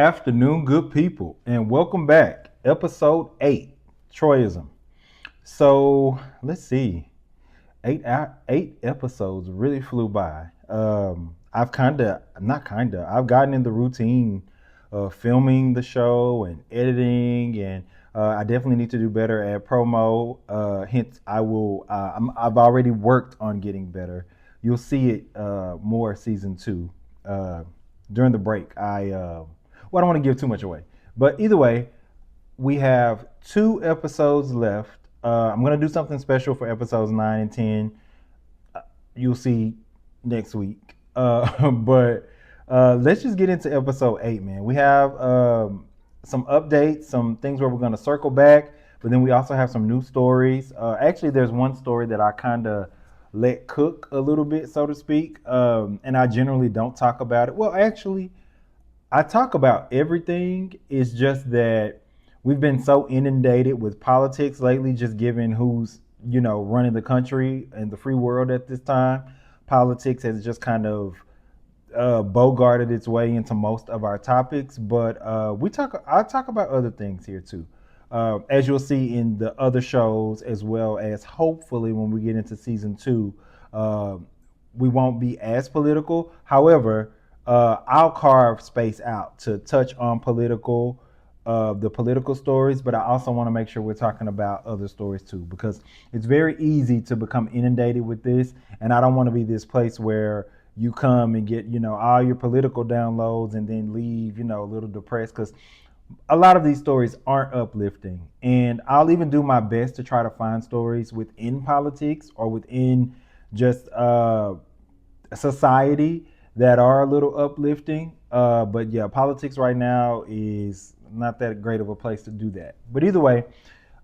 afternoon, good people, and welcome back. Episode 8, Troyism. So let's see, eight episodes really flew by. I've gotten in the routine of filming the show and editing, and I definitely need to do better at promo. Hence, I've already worked on getting better. You'll see it more season 2 uh, during the break. I don't want to give too much away, but either way, we have 2 episodes left. I'm gonna do something special for episodes 9 and 10. You'll see next week. But let's just get into episode 8, man. We have some updates, some things where we're gonna circle back, but then we also have some new stories. Actually, there's one story that I kind of let cook a little bit, so to speak, and I generally don't talk about it. Well, actually, I talk about everything. It's just that we've been so inundated with politics lately, just given who's, running the country and the free world at this time. Politics has just kind of bogarted its way into most of our topics, but I talk about other things here too. As you'll see in the other shows, as well as hopefully when we get into season 2, uh, we won't be as political. However, I'll carve space out to touch on the political stories, but I also want to make sure we're talking about other stories too, because it's very easy to become inundated with this, and I don't want to be this place where you come and get all your political downloads and then leave a little depressed, because a lot of these stories aren't uplifting, and I'll even do my best to try to find stories within politics or within just society that are a little uplifting. But yeah, politics right now is not that great of a place to do that. But either way,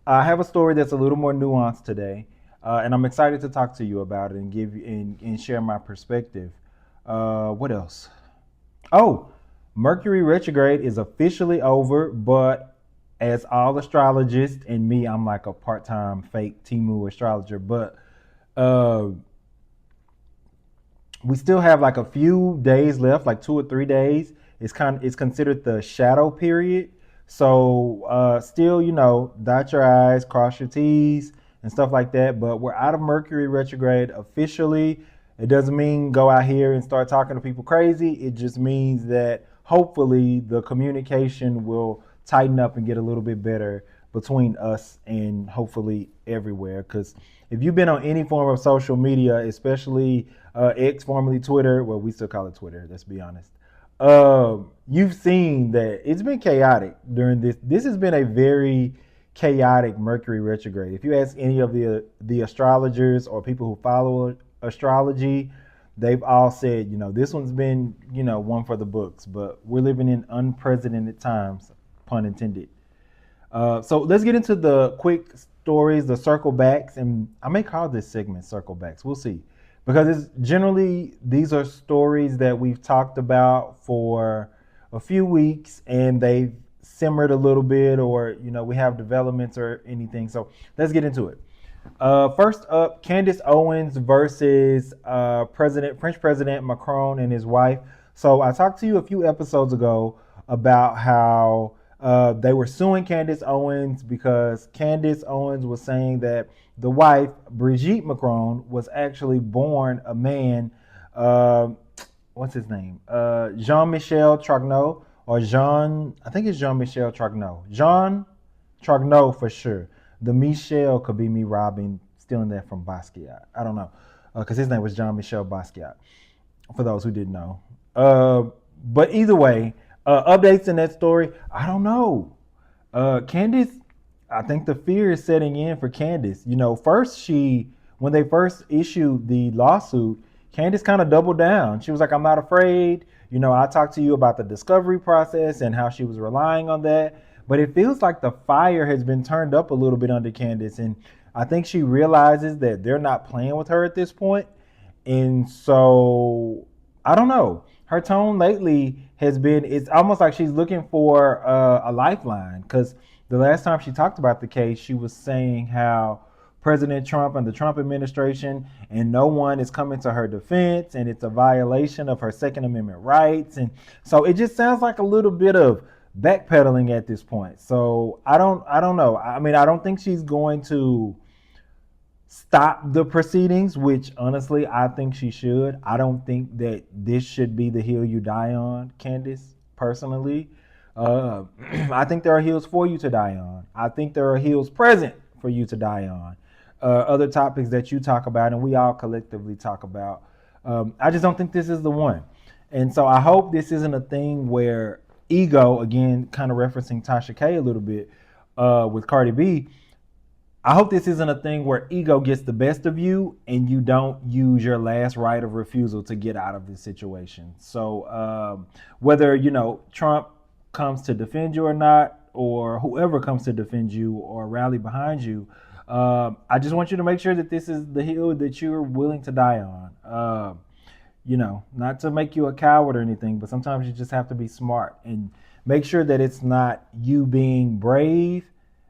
I have a story that's a little more nuanced today, and I'm excited to talk to you about it and and share my perspective. What else? Oh, Mercury retrograde is officially over, but as all astrologists and me, I'm like a part-time fake Timu astrologer, but uh, we still have like a few days left, like 2 or 3 days. It's considered the shadow period. So still, dot your I's, cross your T's, and stuff like that. But we're out of Mercury retrograde officially. It doesn't mean go out here and start talking to people crazy. It just means that hopefully the communication will tighten up and get a little bit better between us and hopefully everywhere. Because if you've been on any form of social media, especially X, formerly Twitter, well, we still call it Twitter, let's be honest. You've seen that it's been chaotic during this. This has been a very chaotic Mercury retrograde. If you ask any of the astrologers or people who follow astrology, they've all said, this one's been, one for the books. But we're living in unprecedented times, pun intended. So let's get into the quick stories, the circle backs, and I may call this segment circle backs. We'll see. Because it's generally, these are stories that we've talked about for a few weeks and they've simmered a little bit, or, we have developments or anything. So let's get into it. First up, Candace Owens versus French President Macron and his wife. So I talked to you a few episodes ago about how they were suing Candace Owens because Candace Owens was saying that the wife, Brigitte Macron, was actually born a man. What's his name? Jean-Michel Trogneau, or Jean, I think it's Jean-Michel Trogneau. Jean Trogneau for sure. The Michel could be me stealing that from Basquiat. I don't know, because his name was Jean-Michel Basquiat, for those who didn't know. But either way, updates in that story, I don't know. Candace, I think the fear is setting in for Candace. When they first issued the lawsuit, Candace kind of doubled down. She was like, I'm not afraid. I talked to you about the discovery process and how she was relying on that. But it feels like the fire has been turned up a little bit under Candace. And I think she realizes that they're not playing with her at this point. And so, I don't know. Her tone lately has been, it's almost like she's looking for a lifeline. Because the last time she talked about the case, she was saying how President Trump and the Trump administration, and no one is coming to her defense, and it's a violation of her Second Amendment rights. And so it just sounds like a little bit of backpedaling at this point. So I don't know. I mean, I don't think she's going to stop the proceedings, which honestly I think she should. I don't think that this should be the hill you die on, Candace, personally. Uh, I think there are hills for you to die on. I think there are hills present for you to die on. Other topics that you talk about and we all collectively talk about. I just don't think this is the one. And so I hope this isn't a thing where ego, again, kind of referencing Tasha K a little bit with Cardi B, I hope this isn't a thing where ego gets the best of you and you don't use your last right of refusal to get out of this situation. So whether Trump comes to defend you or not, or whoever comes to defend you or rally behind you, I just want you to make sure that this is the hill that you're willing to die on. Not to make you a coward or anything, but sometimes you just have to be smart and make sure that it's not you being brave.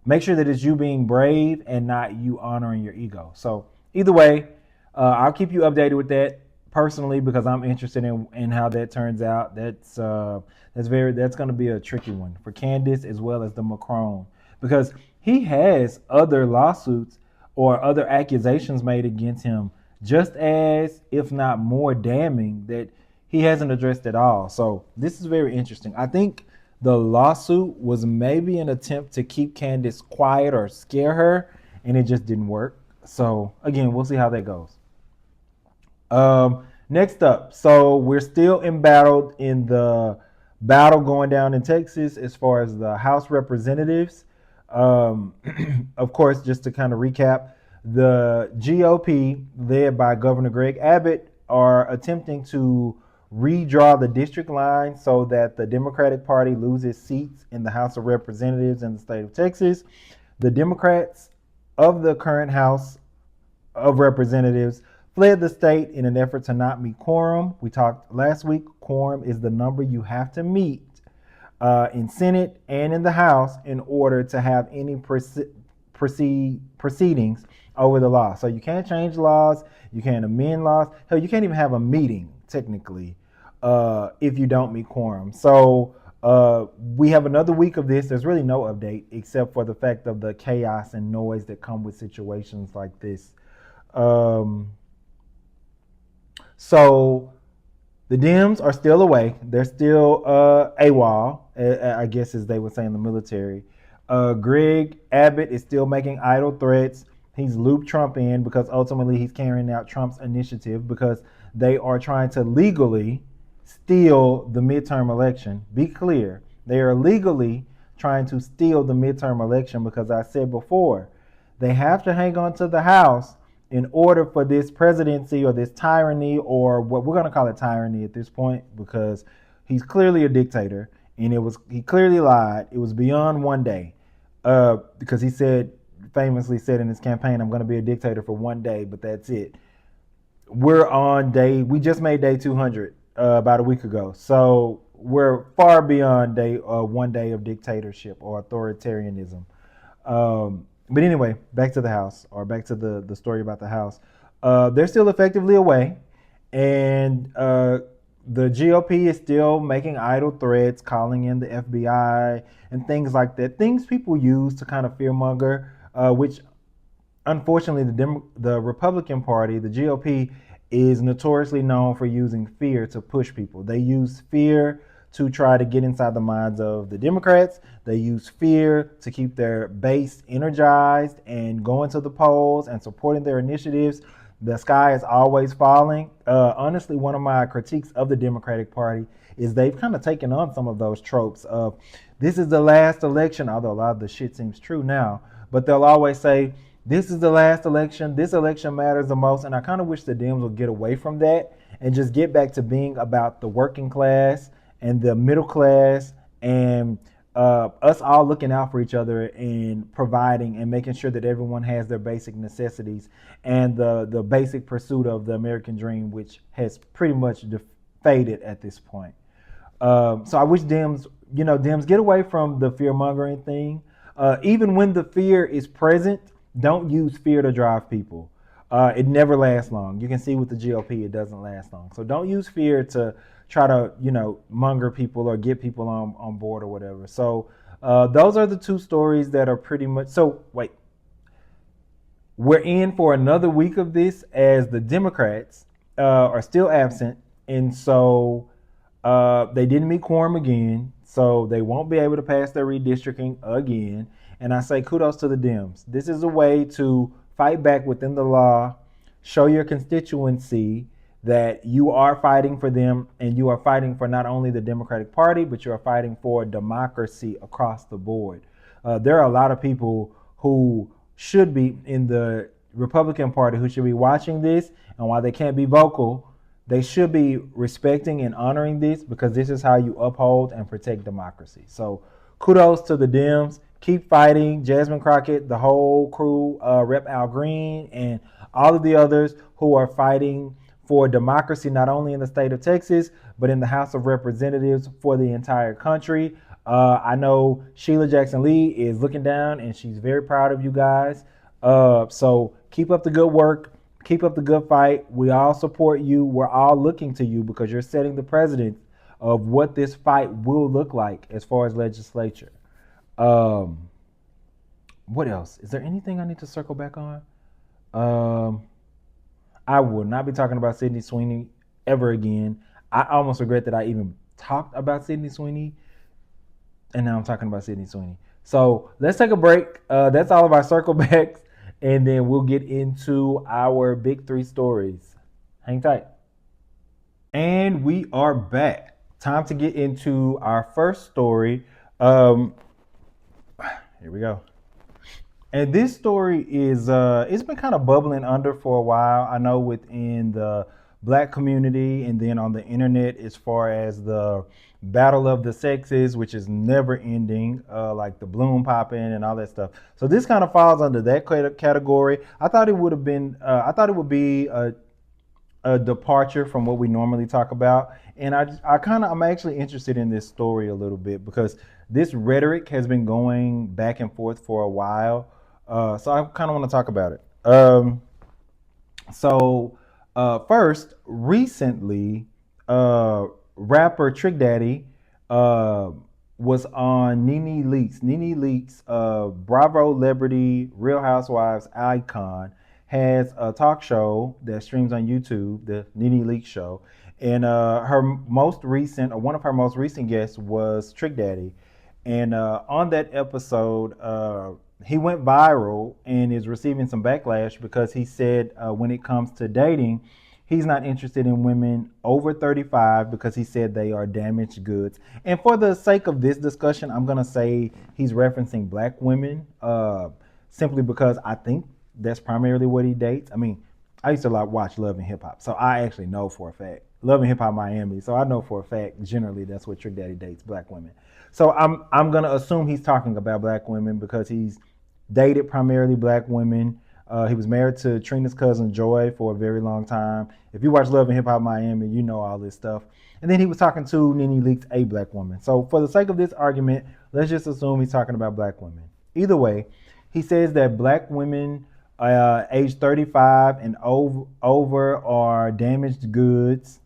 Make sure that it's you being brave and not you honoring your ego. So either way, I'll keep you updated with that personally because I'm interested in how that turns out. That's going to be a tricky one for Candace as well as the Macron because he has other lawsuits or other accusations made against him just as, if not more damning, that he hasn't addressed at all. So this is very interesting. I think the lawsuit was maybe an attempt to keep Candace quiet or scare her, and it just didn't work. So again, we'll see how that goes. Next up, so we're still embattled in the battle going down in Texas as far as the House Representatives. Um, of course, just to kind of recap, the GOP, led by Governor Greg Abbott, are attempting to redraw the district line so that the Democratic Party loses seats in the House of Representatives in the state of Texas. The Democrats of the current House of Representatives fled the state in an effort to not meet quorum. We talked last week. Quorum is the number you have to meet in Senate and in the House in order to have any proceedings over the law. So you can't change laws, you can't amend laws. Hell, you can't even have a meeting technically if you don't meet quorum. So we have another week of this. There's really no update except for the fact of the chaos and noise that come with situations like this. So the Dems are still away. They're still AWOL, I guess as they would say in the military. Greg Abbott is still making idle threats. He's looped Trump in because ultimately he's carrying out Trump's initiative because they are trying to legally steal the midterm election. Be clear, they are legally trying to steal the midterm election because I said before, they have to hang on to the House in order for this presidency or this tyranny, or what we're going to call it tyranny at this point, because he's clearly a dictator and he clearly lied. It was beyond one day because he famously said in his campaign, I'm going to be a dictator for one day, but that's it. We just made day 200 about a week ago. So we're far beyond one day of dictatorship or authoritarianism. But anyway, back to the House, or back to the story about the House. They're still effectively away, and the GOP is still making idle threats, calling in the FBI and things like that. Things people use to kind of fearmonger, which unfortunately the Republican Party, the GOP, is notoriously known for using fear to push people. They use fear to try to get inside the minds of the Democrats. They use fear to keep their base energized and going to the polls and supporting their initiatives. The sky is always falling. Honestly, one of my critiques of the Democratic Party is they've kind of taken on some of those tropes of this is the last election, although a lot of the shit seems true now, but they'll always say, this is the last election. This election matters the most. And I kind of wish the Dems would get away from that and just get back to being about the working class and the middle class and us all looking out for each other and providing and making sure that everyone has their basic necessities and the basic pursuit of the American dream, which has pretty much faded at this point. So I wish Dems get away from the fear mongering thing. Even when the fear is present, Don't use fear to drive people. It never lasts long. You can see with the GOP, it doesn't last long. So don't use fear to try to, monger people or get people on board or whatever. So those are the two stories that are pretty much. So wait, we're in for another week of this as the Democrats are still absent, and so they didn't meet quorum again, so they won't be able to pass their redistricting again. And I say kudos to the Dems. This is a way to fight back within the law, show your constituency that you are fighting for them and you are fighting for not only the Democratic Party, but you are fighting for democracy across the board. There are a lot of people who should be in the Republican Party who should be watching this, and while they can't be vocal, they should be respecting and honoring this because this is how you uphold and protect democracy. So kudos to the Dems. Keep fighting. Jasmine Crockett, the whole crew, Rep. Al Green, and all of the others who are fighting for democracy, not only in the state of Texas, but in the House of Representatives for the entire country. I know Sheila Jackson Lee is looking down and she's very proud of you guys. So keep up the good work. Keep up the good fight. We all support you. We're all looking to you because you're setting the precedent of what this fight will look like as far as legislature. What else? Is there anything I need to circle back on? Um, I will not be talking about Sydney Sweeney ever again. I almost regret that I even talked about Sydney Sweeney, and now I'm talking about Sydney Sweeney. So let's take a break. That's all of our circle backs, and then we'll get into our big three stories. Hang tight. And we are back. Time to get into our first story. Here we go. And this story is it's been kind of bubbling under for a while. I know within the black community and then on the internet as far as the battle of the sexes, which is never ending, like the bloom popping and all that stuff. So this kind of falls under that category. I thought it would have been I thought it would be a departure from what we normally talk about. And I'm actually interested in this story a little bit because this rhetoric has been going back and forth for a while. So I kind of want to talk about it. First, recently, rapper Trick Daddy was on Nene Leakes. Nene Leakes, Bravo celebrity, Real Housewives icon, has a talk show that streams on YouTube, the Nene Leakes show. And one of her most recent guests was Trick Daddy. And on that episode, he went viral and is receiving some backlash because he said when it comes to dating, he's not interested in women over 35 because he said they are damaged goods. And for the sake of this discussion, I'm going to say he's referencing black women simply because I think that's primarily what he dates. I mean, I used to watch Love and Hip Hop, so I actually know for a fact. Love and Hip Hop Miami, so I know for a fact generally that's what Trick Daddy dates, black women. So I'm gonna assume he's talking about black women because he's dated primarily black women. He was married to Trina's cousin Joy for a very long time. If you watch Love and Hip Hop Miami, you know all this stuff. And then he was talking to Nene Leakes, a black woman. So for the sake of this argument, let's just assume he's talking about black women. Either way, he says that black women age 35 and over are damaged goods,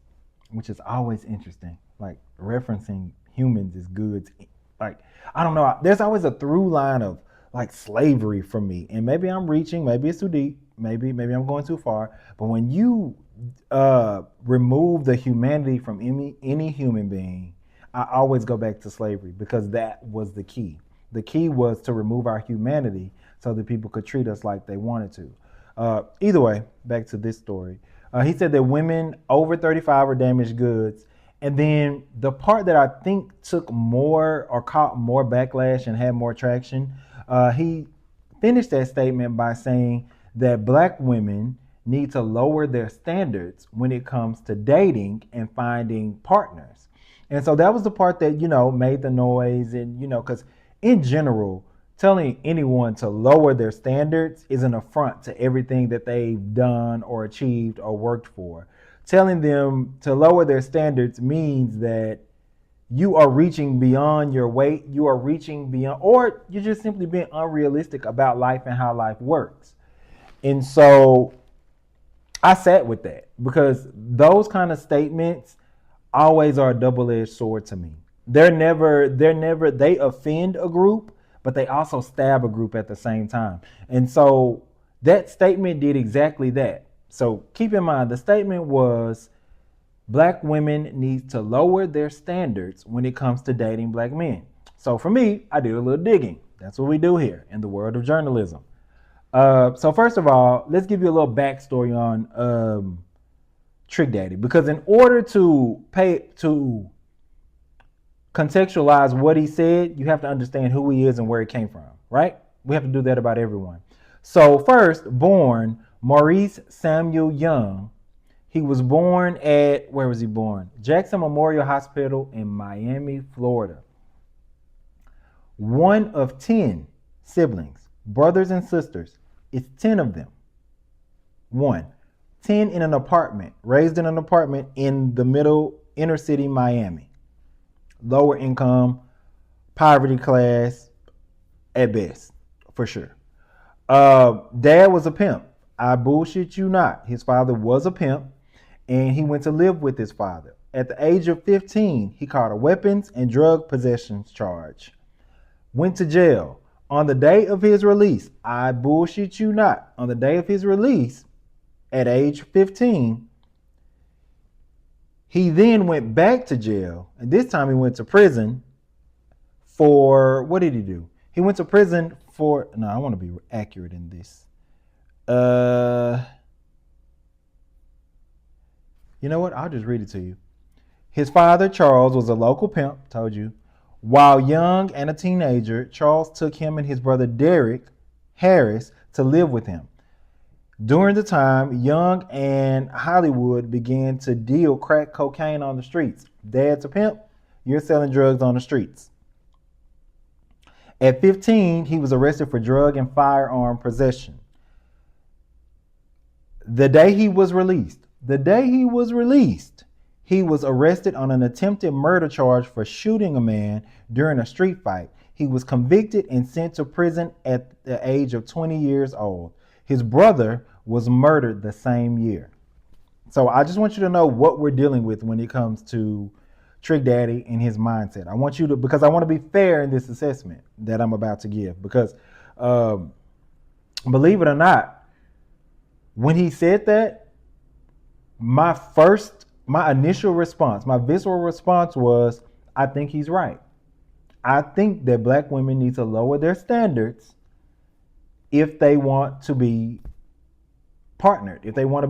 which is always interesting. Like referencing humans as goods. Like, I don't know. There's always a through line of like slavery for me. And maybe I'm reaching, maybe it's too deep, maybe I'm going too far. But when you remove the humanity from any human being, I always go back to slavery because that was the key. The key was to remove our humanity so that people could treat us like they wanted to. Either way, back to this story. He said that women over 35 are damaged goods. And then the part that I think took more or caught more backlash and had more traction, he finished that statement by saying that black women need to lower their standards when it comes to dating and finding partners. And so that was the part that, made the noise. And, because in general, telling anyone to lower their standards is an affront to everything that they've done or achieved or worked for. Telling them to lower their standards means that you are reaching beyond your weight. You are reaching beyond, or you're just simply being unrealistic about life and how life works. And so I sat with that because those kind of statements always are a double-edged sword to me. They offend a group, but they also stab a group at the same time. And so that statement did exactly that. So keep in mind, the statement was black women need to lower their standards when it comes to dating black men. So for me, I did a little digging. That's what we do here in the world of journalism. So first of all, let's give you a little backstory on Trick Daddy, because in order to contextualize what he said, you have to understand who he is and where he came from, right? We have to do that about everyone. So first, born Maurice Samuel Young. He was born at, where was he born? Jackson Memorial Hospital in Miami, Florida. One of 10 siblings, brothers and sisters. It's 10 of them. 10 in an apartment, raised in an apartment in the middle inner city Miami. Lower income, poverty class at best, for sure. Dad was a pimp. I bullshit you not. His father was a pimp, and he went to live with his father. At the age of 15, he caught a weapons and drug possession charge. Went to jail. On the day of his release, I bullshit you not, on the day of his release, at age 15, he then went back to jail, and this time he went to prison for, what did he do? He went to prison for, no, I want to be accurate in this. You know what? I'll just read it to you. His father, Charles, was a local pimp, told you. While young and a teenager, Charles took him and his brother Derek Harris to live with him. During the time, Young and Hollywood began to deal crack cocaine on the streets. Dad's a pimp, you're selling drugs on the streets. At 15, he was arrested for drug and firearm possession. The day he was released, he was arrested on an attempted murder charge for shooting a man during a street fight. He was convicted and sent to prison at the age of 20 years old. His brother was murdered the same year. So I just want you to know what we're dealing with when it comes to Trick Daddy and his mindset. I want you to, because I want to be fair in this assessment that I'm about to give. Because believe it or not, when he said that, my initial response, my visceral response was, I think he's right. I think that black women need to lower their standards if they want to be partnered. If they want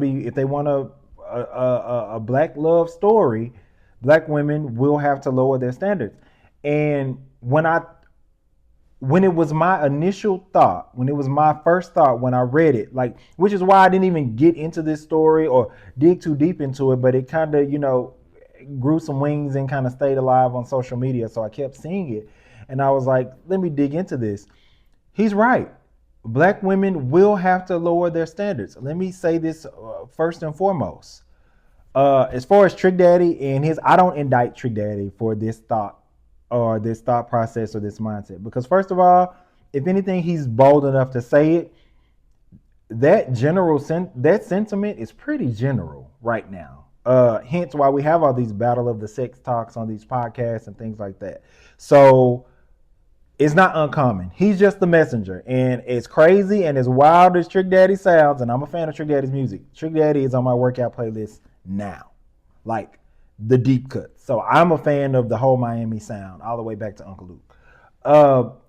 a black love story, black women will have to lower their standards. And when it was my initial thought, when it was my first thought when I read it, like, which is why I didn't even get into this story or dig too deep into it, but it kind of, grew some wings and kind of stayed alive on social media. So I kept seeing it and I was like, let me dig into this. He's right. Black women will have to lower their standards. Let me say this first and foremost. As far as Trick Daddy and I don't indict Trick Daddy for this thought or this thought process or this mindset. Because first of all, if anything, he's bold enough to say it. That sentiment is pretty general right now. Hence why we have all these battle of the sex talks on these podcasts and things like that. So it's not uncommon. He's just the messenger. And as crazy and as wild as Trick Daddy sounds, and I'm a fan of Trick Daddy's music, Trick Daddy is on my workout playlist now. Like the deep cut. So I'm a fan of the whole Miami sound, all the way back to Uncle Luke.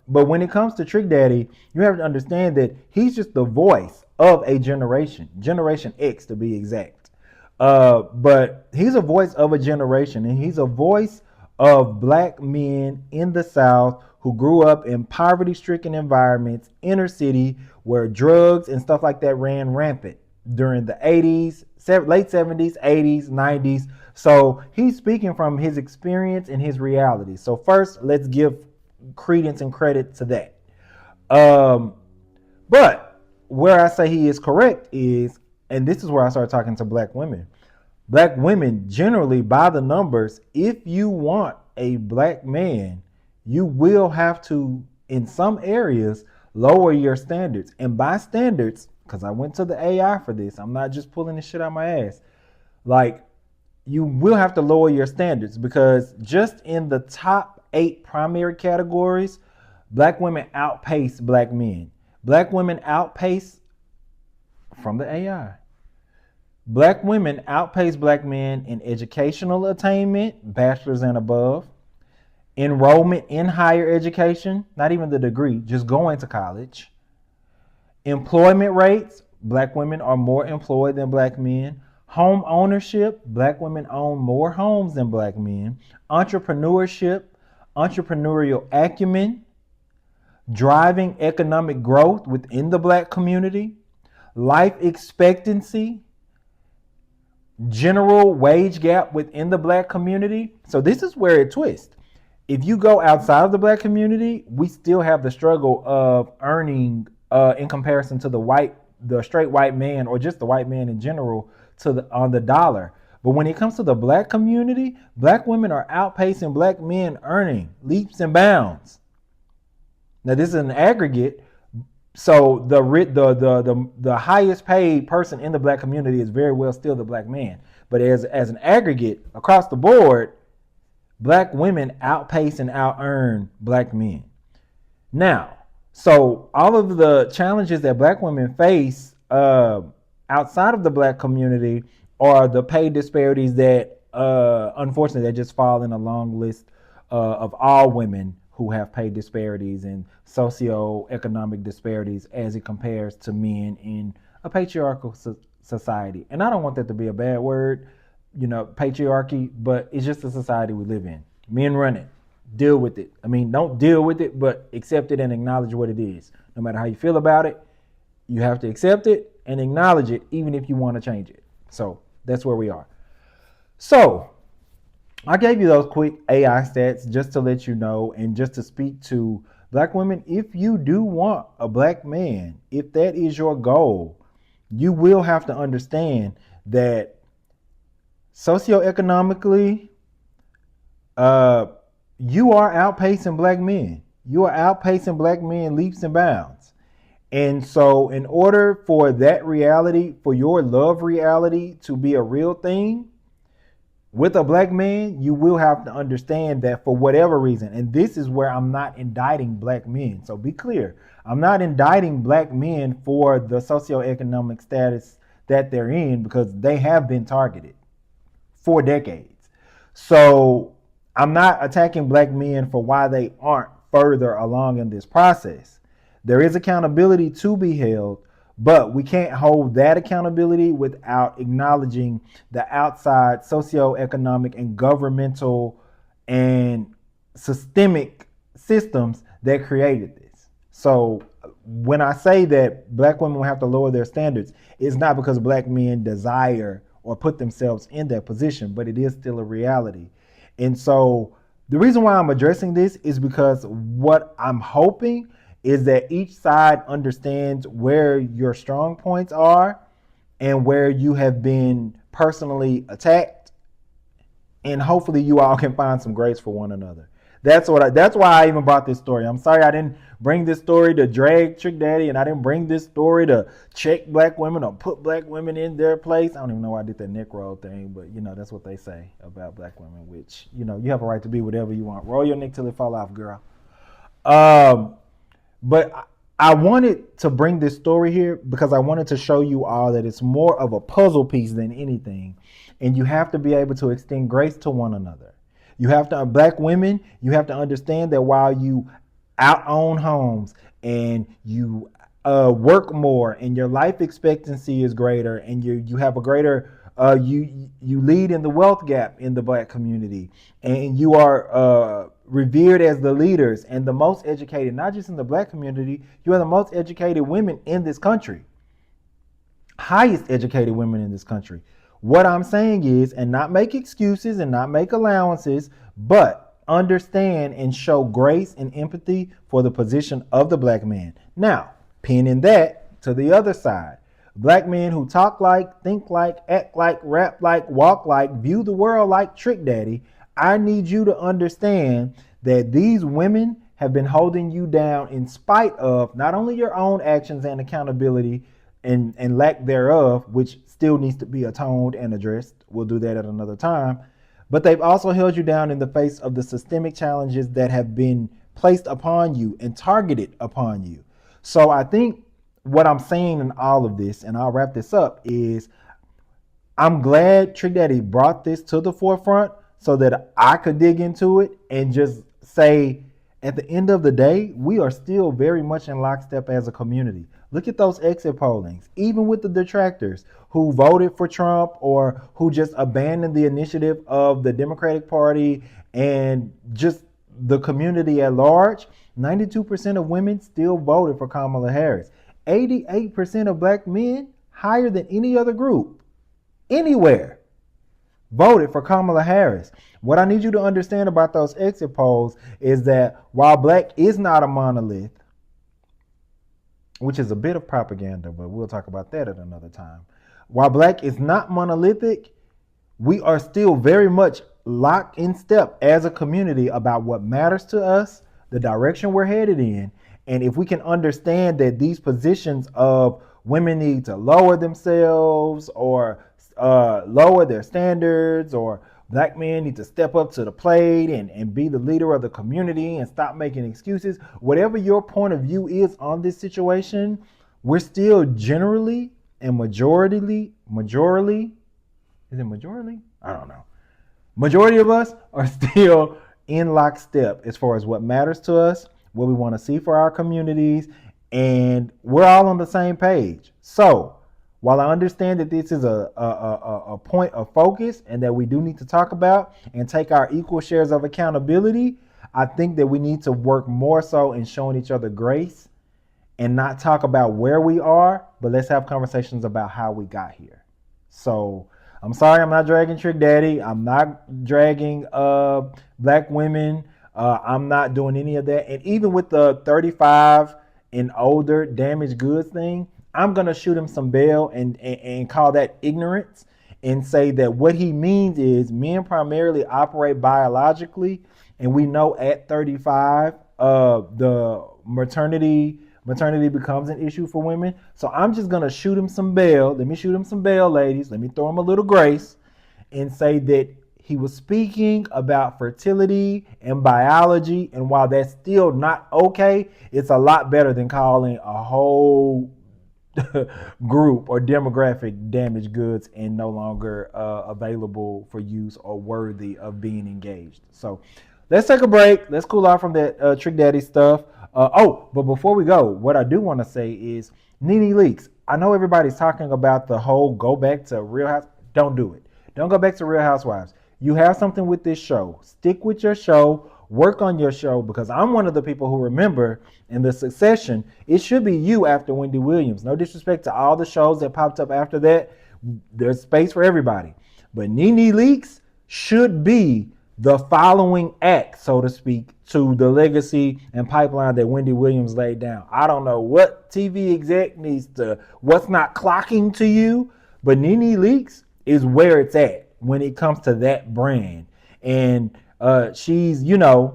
But when it comes to Trick Daddy, you have to understand that he's just the voice of a generation, Generation X to be exact. But he's a voice of a generation, and he's a voice of black men in the South who grew up in poverty-stricken environments, inner city, where drugs and stuff like that ran rampant during the 80s, late 70s, 80s, 90s. So he's speaking from his experience and his reality. So first, let's give credence and credit to that. But where I say he is correct is, and this is where I started talking to black women. Black women generally, by the numbers, if you want a black man, you will have to, in some areas, lower your standards. And by standards, because I went to the AI for this, I'm not just pulling this shit out my ass. Like, you will have to lower your standards because just in the top 8 primary categories, black women outpace black men. Black women outpace, from the AI, black women outpace black men in educational attainment, bachelor's and above, enrollment in higher education, not even the degree, just going to college, employment rates, black women are more employed than black men, home ownership, black women own more homes than black men, entrepreneurship, entrepreneurial acumen, driving economic growth within the black community, life expectancy, general wage gap within the black community. So this is where it twists. If you go outside of the black community, we still have the struggle of earning in comparison to the straight white man, or just the white man in general, on the dollar. But when it comes to the black community, black women are outpacing black men earning leaps and bounds. Now this is an aggregate. So the highest paid person in the black community is very well still the black man. But as an aggregate across the board, black women outpace and out earn black men. Now, so all of the challenges that black women face outside of the black community are the pay disparities that unfortunately they just fall in a long list of all women who have pay disparities and socioeconomic disparities as it compares to men in a patriarchal society. And I don't want that to be a bad word, patriarchy, but it's just the society we live in. Men run it. Deal with it. I mean, don't deal with it, but accept it and acknowledge what it is. No matter how you feel about it, you have to accept it and acknowledge it, even if you want to change it. So that's where we are. So I gave you those quick AI stats just to let you know and just to speak to black women. If you do want a black man, if that is your goal, you will have to understand that socioeconomically, you are outpacing black men. You are outpacing black men leaps and bounds. And so in order for that reality, for your love reality to be a real thing, with a black man, you will have to understand that for whatever reason, and this is where I'm not indicting black men. So be clear. I'm not indicting black men for the socioeconomic status that they're in, because they have been targeted for decades. So I'm not attacking black men for why they aren't further along in this process. There is accountability to be held, but we can't hold that accountability without acknowledging the outside socioeconomic and governmental and systemic systems that created this. So when I say that black women will have to lower their standards, it's not because black men desire or put themselves in that position, but it is still a reality. And so the reason why I'm addressing this is because what I'm hoping is that each side understands where your strong points are and where you have been personally attacked, and hopefully you all can find some grace for one another. That's why I even brought this story. I'm sorry I didn't bring this story to drag Trick Daddy, and I didn't bring this story to check black women or put black women in their place. I don't even know why I did that neck roll thing, but that's what they say about black women, which you have a right to be whatever you want. Roll your neck till it fall off, girl. But I wanted to bring this story here because I wanted to show you all that it's more of a puzzle piece than anything. And you have to be able to extend grace to one another. You have to, black women, you have to understand that while you own homes and you work more and your life expectancy is greater and you have a greater, you lead in the wealth gap in the black community, and you are revered as the leaders and the most educated, not just in the black community, you are the most educated women in this country, highest educated women in this country. What I'm saying is, and not make excuses and not make allowances, but understand and show grace and empathy for the position of the black man. Now, pinning that to the other side, black men who talk like, think like, act like, rap like, walk like, view the world like Trick Daddy, I need you to understand that these women have been holding you down in spite of not only your own actions and accountability and lack thereof, which still needs to be atoned and addressed. We'll do that at another time. But they've also held you down in the face of the systemic challenges that have been placed upon you and targeted upon you. So I think what I'm saying in all of this, and I'll wrap this up, is I'm glad Trick Daddy brought this to the forefront so that I could dig into it and just say, at the end of the day, we are still very much in lockstep as a community. Look at those exit pollings, even with the detractors who voted for Trump or who just abandoned the initiative of the Democratic Party and just the community at large. 92% of women still voted for Kamala Harris. 88% of black men, higher than any other group anywhere, voted for Kamala Harris. What I need you to understand about those exit polls is that while black is not a monolith, which is a bit of propaganda, but we'll talk about that at another time. While black is not monolithic, we are still very much locked in step as a community about what matters to us, the direction we're headed in. And if we can understand that these positions of women need to lower themselves or lower their standards, or black men need to step up to the plate and be the leader of the community and stop making excuses, whatever your point of view is on this situation, we're still generally and majority, is it majority? I don't know. Majority of us are still in lockstep as far as what matters to us, what we want to see for our communities, and we're all on the same page. So while I understand that this is a point of focus and that we do need to talk about and take our equal shares of accountability, I think that we need to work more so in showing each other grace and not talk about where we are, but let's have conversations about how we got here. So I'm sorry I'm not dragging Trick Daddy. I'm not dragging black women. I'm not doing any of that. And even with the 35 and older damaged goods thing, I'm going to shoot him some bail and call that ignorance and say that what he means is men primarily operate biologically. And we know at 35, the maternity becomes an issue for women. So I'm just going to shoot him some bail. Let me shoot him some bail, ladies. Let me throw him a little grace and say that he was speaking about fertility and biology. And while that's still not okay, it's a lot better than calling a whole group or demographic damaged goods and no longer available for use or worthy of being engaged. So let's take a break. Let's cool off from that Trick Daddy stuff. But before we go, what I do want to say is Nene Leakes. I know everybody's talking about the whole go back to Real House. Don't do it. Don't go back to Real Housewives. You have something with this show. Stick with your show. Work on your show, because I'm one of the people who remember in the succession, it should be you after Wendy Williams. No disrespect to all the shows that popped up after that. There's space for everybody. But Nene Leakes should be the following act, so to speak, to the legacy and pipeline that Wendy Williams laid down. I don't know what TV exec needs to, what's not clocking to you, but Nene Leakes is where it's at when it comes to that brand. And she's, I don't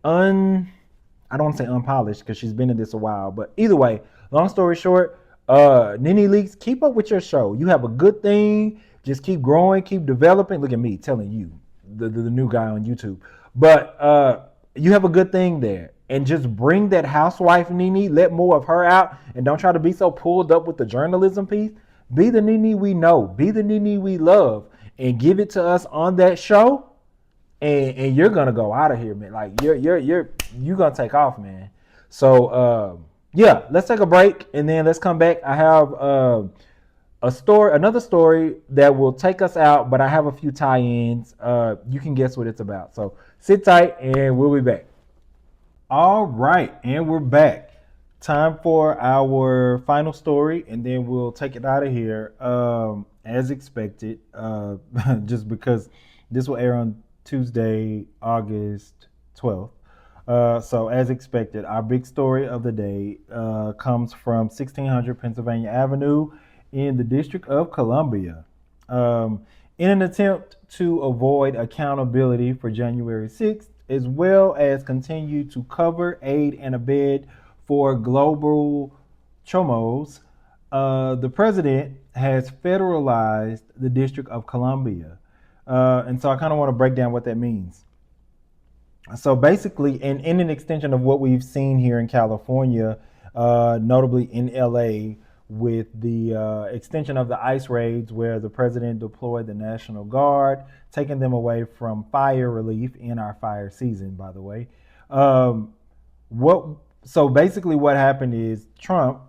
want to say unpolished because she's been in this a while, but either way, long story short, Nene Leakes, keep up with your show. You have a good thing. Just keep growing, keep developing. Look at me telling you, the new guy on YouTube. But you have a good thing there. And just bring that housewife Nene, let more of her out, and don't try to be so pulled up with the journalism piece. Be the Nene we know. Be the Nene we love. And give it to us on that show. And you're gonna go out of here, man. Like you're gonna take off, man. So yeah, let's take a break and then let's come back. I have another story that will take us out, but I have a few tie-ins. You can guess what it's about. So sit tight and we'll be back. All right, and we're back. Time for our final story, and then we'll take it out of here as expected, just because this will air on Tuesday, August 12th. So as expected, our big story of the day comes from 1600 Pennsylvania Avenue in the District of Columbia. In in an attempt to avoid accountability for January 6th, as well as continue to cover, aid, and abet for global chomos. The president has federalized the District of Columbia. And so I kind of want to break down what that means. So basically, in an extension of what we've seen here in California, notably in LA, with the extension of the ICE raids, where the president deployed the National Guard, taking them away from fire relief in our fire season, by the way. Um, what so basically what happened is Trump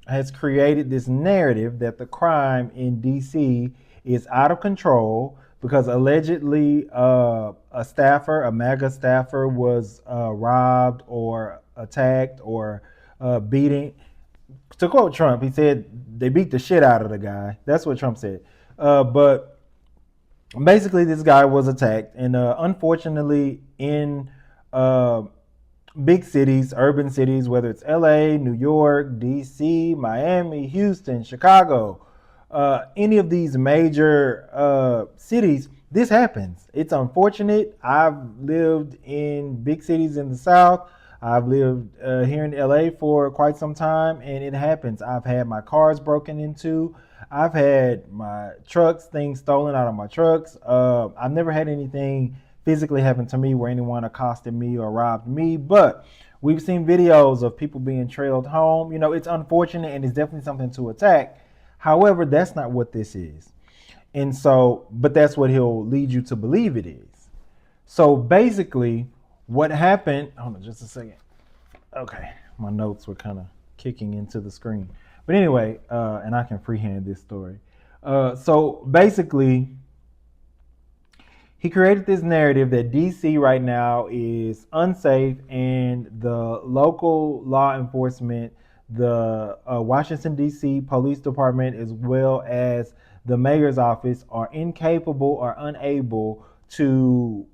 has created this narrative that the crime in DC is out of control because allegedly a staffer, a MAGA staffer, was robbed or attacked or beating. To quote Trump, he said they beat the shit out of the guy. That's what Trump said. But basically, this guy was attacked, and unfortunately, in uh, big cities, urban cities, whether it's LA, New York, DC, Miami, Houston, Chicago, any of these major cities, this happens. It's unfortunate. I've lived in big cities in the South. I've lived here in LA for quite some time, and it happens. I've had my cars broken into. I've had my trucks, things stolen out of my trucks. I've never had anything physically happen to me where anyone accosted me or robbed me, but we've seen videos of people being trailed home. You know, it's unfortunate and it's definitely something to attack. However, that's not what this is. And so, but that's what he'll lead you to believe it is. So basically, what happened, hold on just a second. Okay, my notes were kind of kicking into the screen. But anyway, and I can freehand this story. So basically, he created this narrative that DC right now is unsafe and the local law enforcement, the Washington, D.C. Police Department, as well as the mayor's office, are incapable or unable to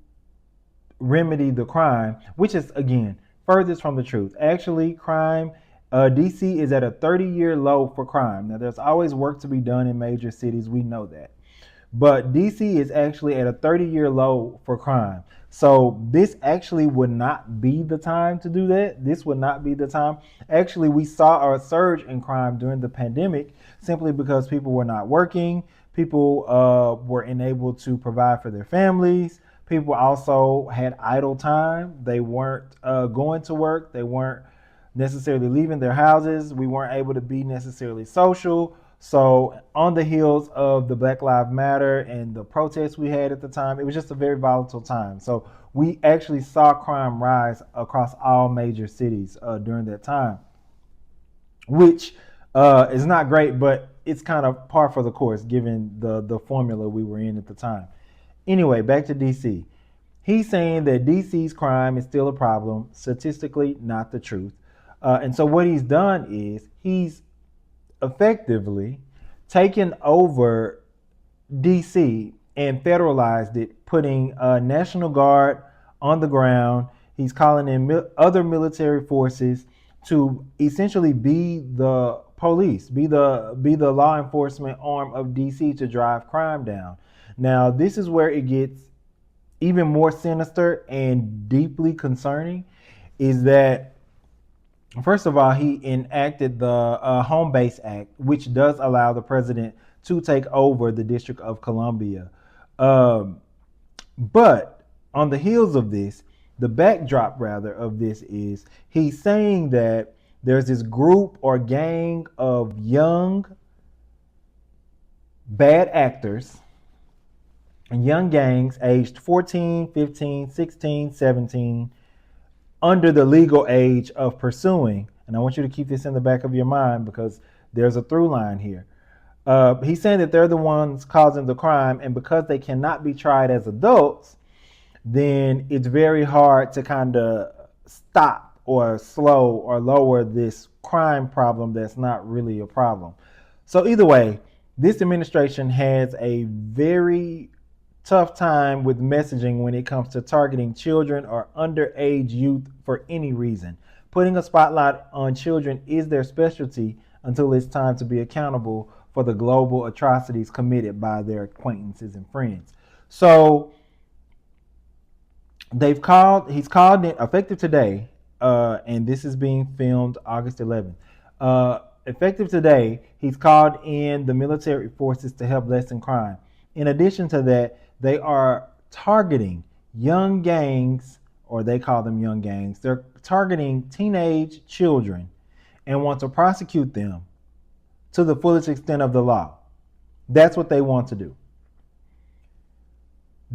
remedy the crime, which is, again, furthest from the truth. Actually, crime, DC is at a 30-year low for crime. Now, there's always work to be done in major cities. We know that. But DC is actually at a 30-year low for crime. So this actually would not be the time to do that. This would not be the time. Actually, we saw a surge in crime during the pandemic simply because people were not working. People were unable to provide for their families. People also had idle time. They weren't going to work. They weren't necessarily leaving their houses. We weren't able to be necessarily social. So on the heels of the Black Lives Matter and the protests we had at the time, it was just a very volatile time. So we actually saw crime rise across all major cities during that time, which is not great, but it's kind of par for the course given the formula we were in at the time. Anyway, back to DC. He's saying that DC's crime is still a problem, statistically not the truth. And so what he's done is he's effectively taken over DC and federalized it, putting a National Guard on the ground. He's calling in other military forces to essentially be the police, be the law enforcement arm of DC to drive crime down. Now, this is where it gets even more sinister and deeply concerning, is that first of all, he enacted the Home Base Act, which does allow the president to take over the District of Columbia. But on the heels of this, the backdrop rather of this is he's saying that there's this group or gang of young bad actors and young gangs aged 14, 15, 16, 17, under the legal age of pursuing. And I want you to keep this in the back of your mind because there's a through line here. He's saying that they're the ones causing the crime, and because they cannot be tried as adults, then it's very hard to kind of stop or slow or lower this crime problem that's not really a problem. So either way, this administration has a very tough time with messaging when it comes to targeting children or underage youth for any reason. Putting a spotlight on children is their specialty until it's time to be accountable for the global atrocities committed by their acquaintances and friends. So he's called in effective today, and this is being filmed August 11th. Effective today, he's called in the military forces to help lessen crime. In addition to that, they are targeting young gangs, or they call them young gangs. They're targeting teenage children and want to prosecute them to the fullest extent of the law. That's what they want to do.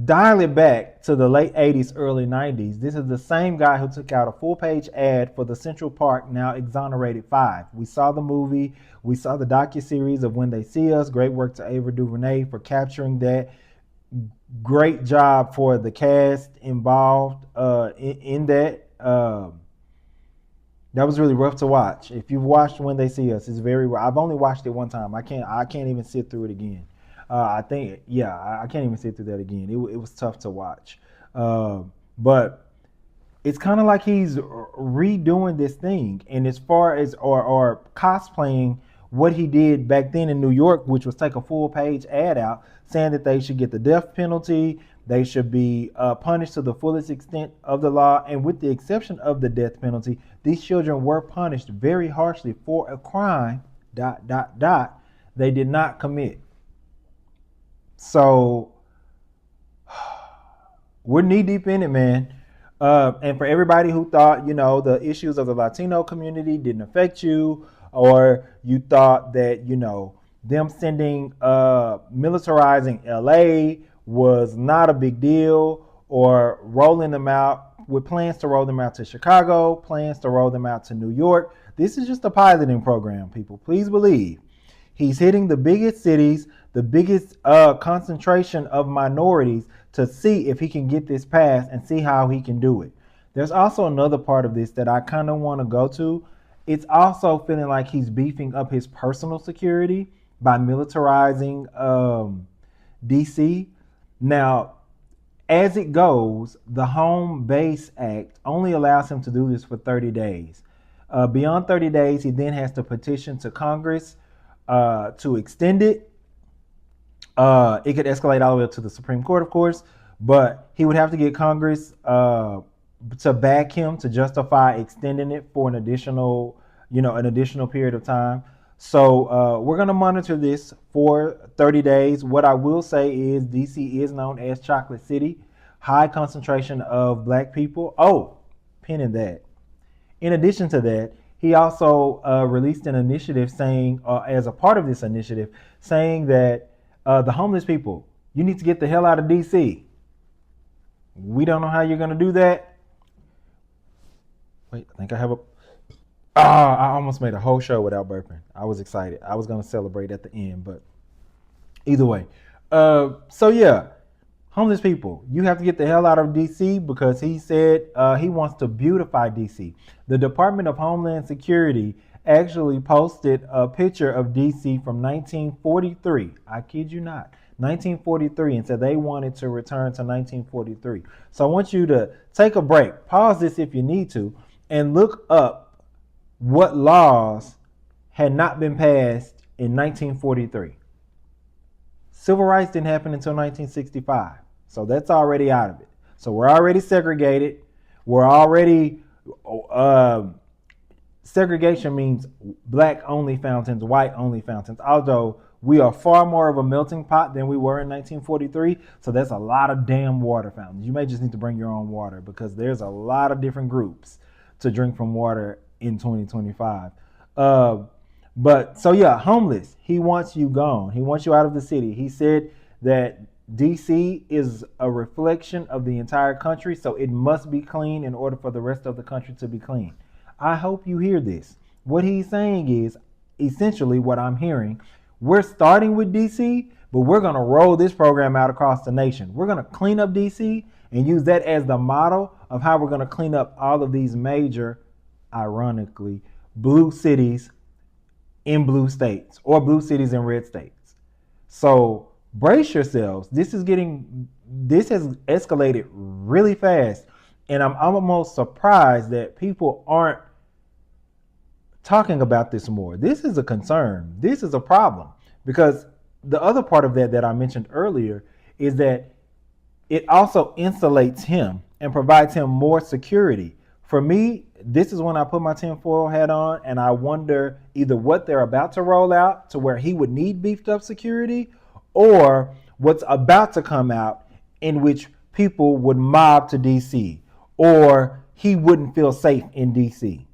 Dial it back to the late 80s, early 90s. This is the same guy who took out a full-page ad for the Central Park Now Exonerated 5. We saw the movie. We saw the docuseries of When They See Us. Great work to Ava DuVernay for capturing that. Great job for the cast involved in that. That was really rough to watch. If you've watched When They See Us, it's very. I've only watched it one time. I can't even sit through it again. I can't even sit through that again. It was tough to watch. But it's kind of like he's redoing this thing. And as far as, or cosplaying what he did back then in New York, which was take a full page ad out saying that they should get the death penalty. They should be punished to the fullest extent of the law. And with the exception of the death penalty, these children were punished very harshly for a crime, ... they did not commit. So we're knee deep in it, man. And for everybody who thought, the issues of the Latino community didn't affect you, or you thought that, them sending, militarizing LA was not a big deal, or rolling them out with plans to roll them out to Chicago, plans to roll them out to New York. This is just a piloting program, people. Please believe. He's hitting the biggest cities, the biggest concentration of minorities to see if he can get this passed and see how he can do it. There's also another part of this that I kind of want to go to. It's also feeling like he's beefing up his personal security by militarizing DC. Now, as it goes, the Home Base Act only allows him to do this for 30 days. Beyond 30 days, he then has to petition to Congress to extend it. It could escalate all the way up to the Supreme Court, of course, but he would have to get Congress to back him to justify extending it for an additional period of time. So we're going to monitor this for 30 days. What I will say is DC is known as Chocolate City, high concentration of black people. Oh, pinning that. In addition to that, he also released an initiative saying, as a part of this initiative, saying that the homeless people, you need to get the hell out of DC. We don't know how you're going to do that. Wait, I think I have I almost made a whole show without burping. I was excited. I was going to celebrate at the end, but either way. So yeah, homeless people, you have to get the hell out of DC, because he said he wants to beautify DC. The Department of Homeland Security actually posted a picture of DC from 1943. I kid you not. 1943, and said they wanted to return to 1943. So I want you to take a break, pause this if you need to, and look up what laws had not been passed in 1943. Civil rights didn't happen until 1965. So that's already out of it. So we're already segregated. We're already, segregation means black only fountains, white only fountains, although we are far more of a melting pot than we were in 1943. So that's a lot of damn water fountains. You may just need to bring your own water, because there's a lot of different groups to drink from water in 2025. But so yeah, homeless. He wants you gone. He wants you out of the city. He said that DC is a reflection of the entire country, so it must be clean in order for the rest of the country to be clean. I hope you hear this. What he's saying is essentially what I'm hearing. We're starting with DC, but we're going to roll this program out across the nation. We're going to clean up DC and use that as the model of how we're going to clean up all of these major, ironically, blue cities in blue states, or blue cities in red states. So brace yourselves. This has escalated really fast, and I'm almost surprised that people aren't talking about this more. This is a concern. This is a problem, Because the other part of that I mentioned earlier is that it also insulates him and provides him more security. For me, this is when I put my tinfoil hat on and I wonder either what they're about to roll out to where he would need beefed up security, or what's about to come out in which people would mob to DC, or he wouldn't feel safe in DC.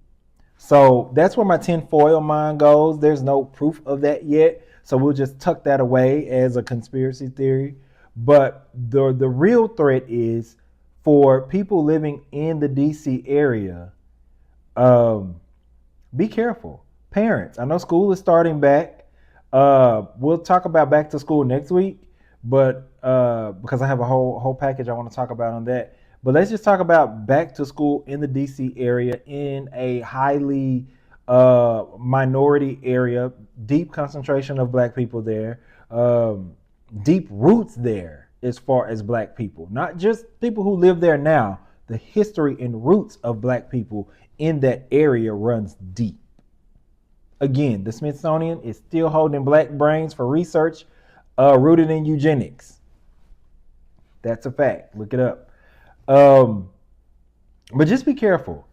So that's where my tinfoil mind goes. There's no proof of that yet. So we'll just tuck that away as a conspiracy theory. But the real threat is for people living in the DC area. Um, be careful. Parents, I know school is starting back. We'll talk about back to school next week, but because I have a whole package I want to talk about on that. But let's just talk about back to school in the DC area in a highly minority area, deep concentration of black people there, deep roots there as far as black people, not just people who live there now. The history and roots of black people in that area runs deep. Again, the Smithsonian is still holding black brains for research rooted in eugenics. That's a fact. Look it up. But just be careful.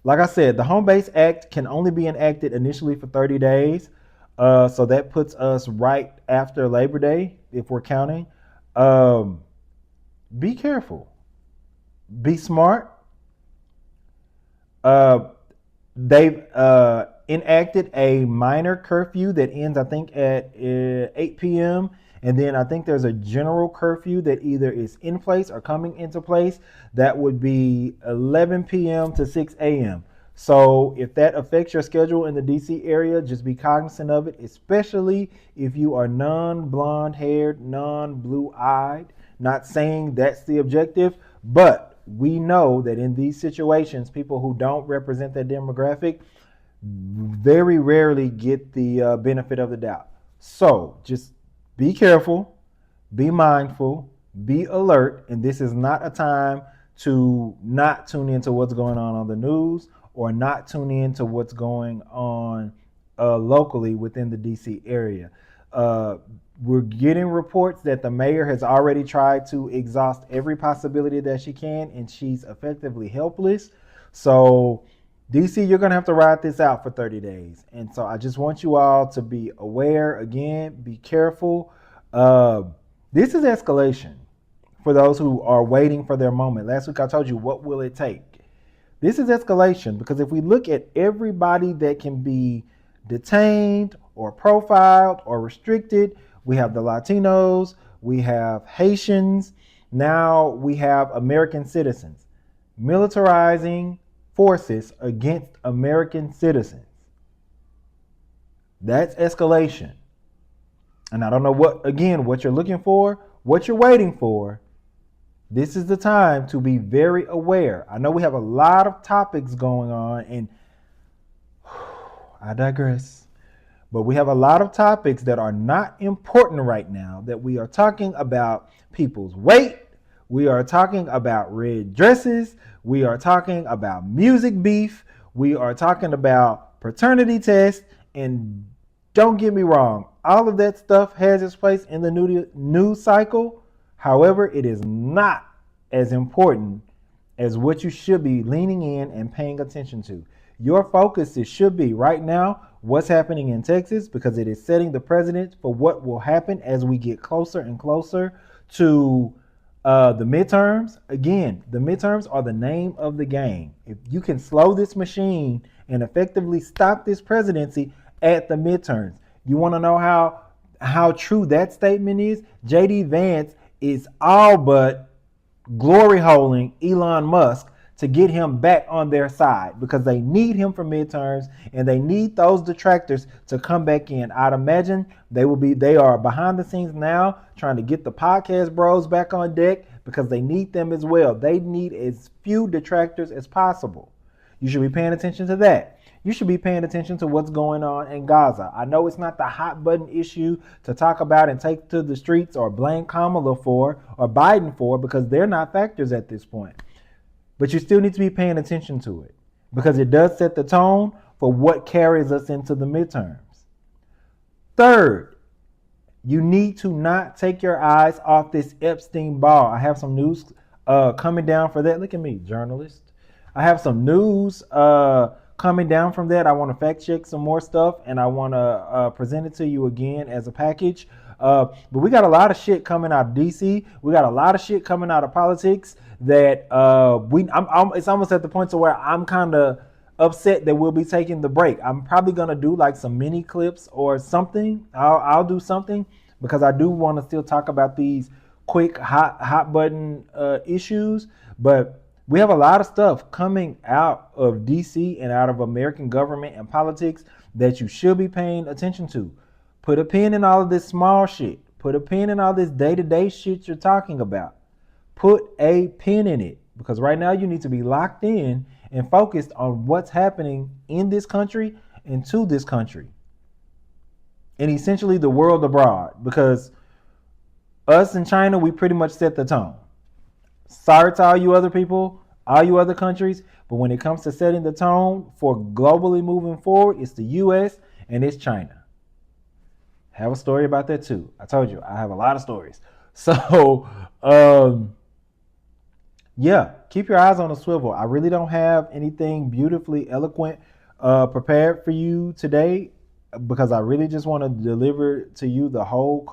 Like I said, the Home Base Act can only be enacted initially for 30 days. So that puts us right after Labor Day, if we're counting. Be careful. Be smart. They've enacted a minor curfew that ends, I think, at 8 p.m. And then I think there's a general curfew that either is in place or coming into place. That would be 11 p.m. to 6 a.m. So if that affects your schedule in the DC area, just be cognizant of it, especially if you are non-blonde haired, non-blue eyed. Not saying that's the objective, but we know that in these situations, people who don't represent that demographic very rarely get the benefit of the doubt. So just be careful, be mindful, be alert, and this is not a time to not tune into what's going on the news or not tune into what's going on locally within the DC area. We're getting reports that the mayor has already tried to exhaust every possibility that she can, and she's effectively helpless. So DC, you're going to have to ride this out for 30 days. And so I just want you all to be aware. Again, be careful. This is escalation for those who are waiting for their moment. Last week I told you, what will it take? This is escalation because if we look at everybody that can be detained or profiled or restricted, we have the Latinos, we have Haitians, now we have American citizens. Militarizing forces against American citizens. That's escalation. And I don't know what you're looking for, what you're waiting for. This is the time to be very aware. I know we have a lot of topics going on, and I digress. But we have a lot of topics that are not important right now, that we are talking about people's weight. We are talking about red dresses. We are talking about music beef. We are talking about paternity tests. And don't get me wrong, all of that stuff has its place in the news cycle. However, it is not as important as what you should be leaning in and paying attention to. Your focus should be right now what's happening in Texas, because it is setting the precedent for what will happen as we get closer and closer to the midterms. Again, the midterms are the name of the game. If you can slow this machine and effectively stop this presidency at the midterms, you want to know how true that statement is? JD Vance is all but glory holing Elon Musk to get him back on their side, because they need him for midterms and they need those detractors to come back in. I'd imagine they are behind the scenes now trying to get the podcast bros back on deck, because they need them as well. They need as few detractors as possible. You should be paying attention to that. You should be paying attention to what's going on in Gaza. I know it's not the hot button issue to talk about and take to the streets or blame Kamala for or Biden for, because they're not factors at this point. But you still need to be paying attention to it, because it does set the tone for what carries us into the midterms. Third, You need to not take your eyes off this Epstein ball. I have some news coming down for that. Look at me, journalist. I have some news coming down from that. I want to fact check some more stuff, and I want to present it to you again as a package. But we got a lot of shit coming out of DC. We got a lot of shit coming out of politics that it's almost at the point to where I'm kind of upset that we'll be taking the break. I'm probably gonna do like some mini clips or something. I'll do something because I do want to still talk about these quick hot button issues. But we have a lot of stuff coming out of DC and out of American government and politics that you should be paying attention to. Put a pin in all of this small shit. Put a pin in all this day-to-day shit you're talking about. Put a pin in it because right now you need to be locked in and focused on what's happening in this country and to this country. And essentially the world abroad, because us in China, we pretty much set the tone. Sorry to all you other people, all you other countries, but when it comes to setting the tone for globally moving forward, it's the US and it's China. Have a story about that too. I told you, I have a lot of stories. So, yeah, keep your eyes on the swivel. I really don't have anything beautifully eloquent prepared for you today because I really just want to deliver to you the whole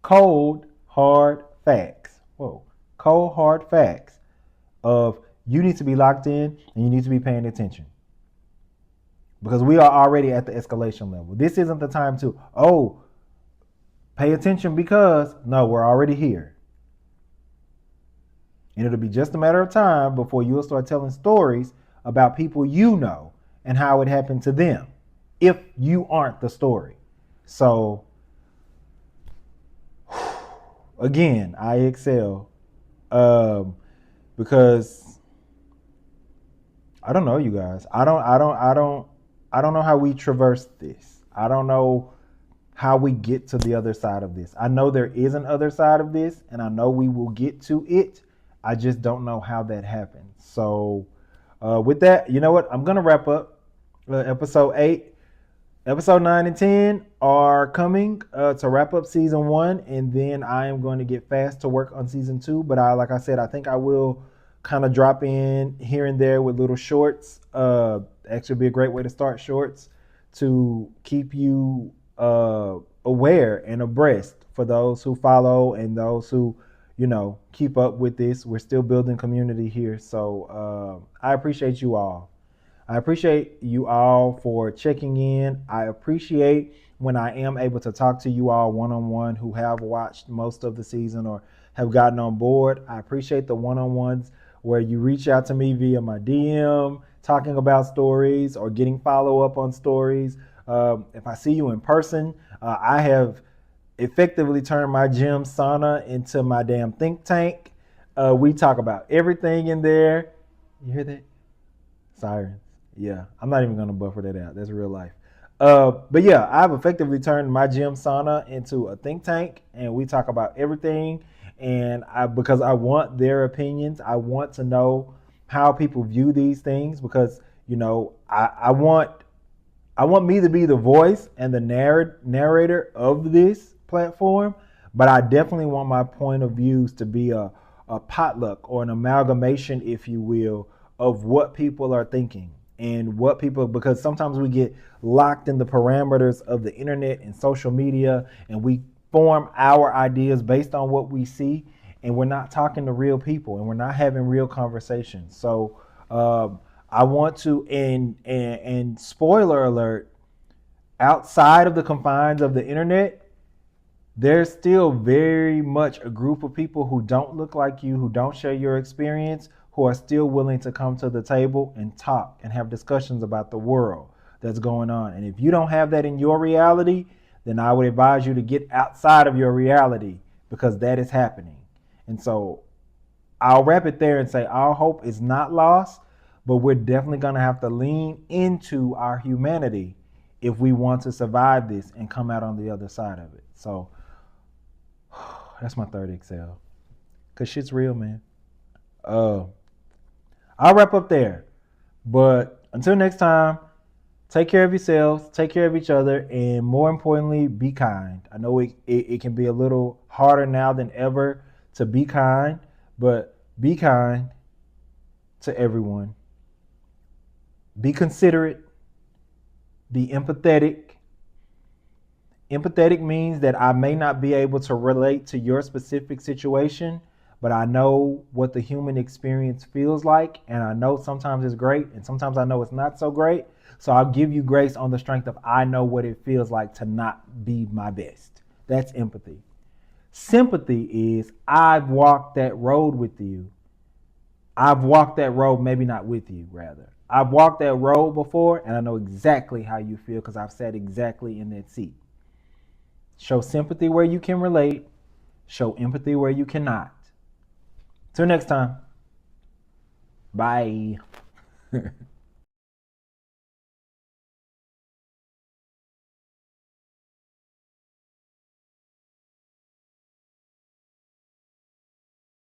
cold, hard facts. Whoa, cold, hard facts of you need to be locked in and you need to be paying attention because we are already at the escalation level. This isn't the time to, pay attention because, no, we're already here. And it'll be just a matter of time before you'll start telling stories about people you know and how it happened to them if you aren't the story. So, again, I excel because I don't know, you guys. I don't know how we traverse this. I don't know how we get to the other side of this. I know there is an other side of this, and I know we will get to it. I just don't know how that happens. So, with that, you know what? I'm gonna wrap up episode 8. Episode 9 and 10 are coming to wrap up season 1, and then I am going to get fast to work on season 2. But like I said, I think I will kind of drop in here and there with little shorts. Actually, be a great way to start shorts to keep you aware and abreast for those who follow and those who keep up with this. We're still building community here, so I appreciate you all. I appreciate you all for checking in. I appreciate when I am able to talk to you all one-on-one who have watched most of the season or have gotten on board. I appreciate the one-on-ones where you reach out to me via my DM, talking about stories or getting follow-up on stories. If I see you in person, I have effectively turned my gym sauna into my damn think tank. We talk about everything in there. You hear that? Sirens. Yeah, I'm not even going to buffer that out. That's real life. But yeah, I've effectively turned my gym sauna into a think tank, and we talk about everything. And because I want their opinions, I want to know how people view these things because I want me to be the voice and the narrator of this platform, but I definitely want my point of views to be a potluck or an amalgamation, if you will, of what people are thinking and because sometimes we get locked in the parameters of the internet and social media and we form our ideas based on what we see and we're not talking to real people and we're not having real conversations. So I want to, and spoiler alert, outside of the confines of the internet, there's still very much a group of people who don't look like you, who don't share your experience, who are still willing to come to the table and talk and have discussions about the world that's going on. And if you don't have that in your reality, then I would advise you to get outside of your reality because that is happening. And so I'll wrap it there and say our hope is not lost, but we're definitely going to have to lean into our humanity if we want to survive this and come out on the other side of it. So that's my third Excel. Because shit's real, man. I'll wrap up there. But until next time, Take care of yourselves, take care of each other, and more importantly, be kind. I know it can be a little harder now than ever to be kind, but be kind to everyone. Be considerate, be empathetic. Empathetic means that I may not be able to relate to your specific situation, but I know what the human experience feels like. And I know sometimes it's great, and sometimes I know it's not so great. So I'll give you grace on the strength of I know what it feels like to not be my best. That's empathy. Sympathy is I've walked that road with you. I've walked that road, maybe not with you, rather. I've walked that road before, and I know exactly how you feel because I've sat exactly in that seat. Show sympathy where you can relate. Show empathy where you cannot. Till next time. Bye.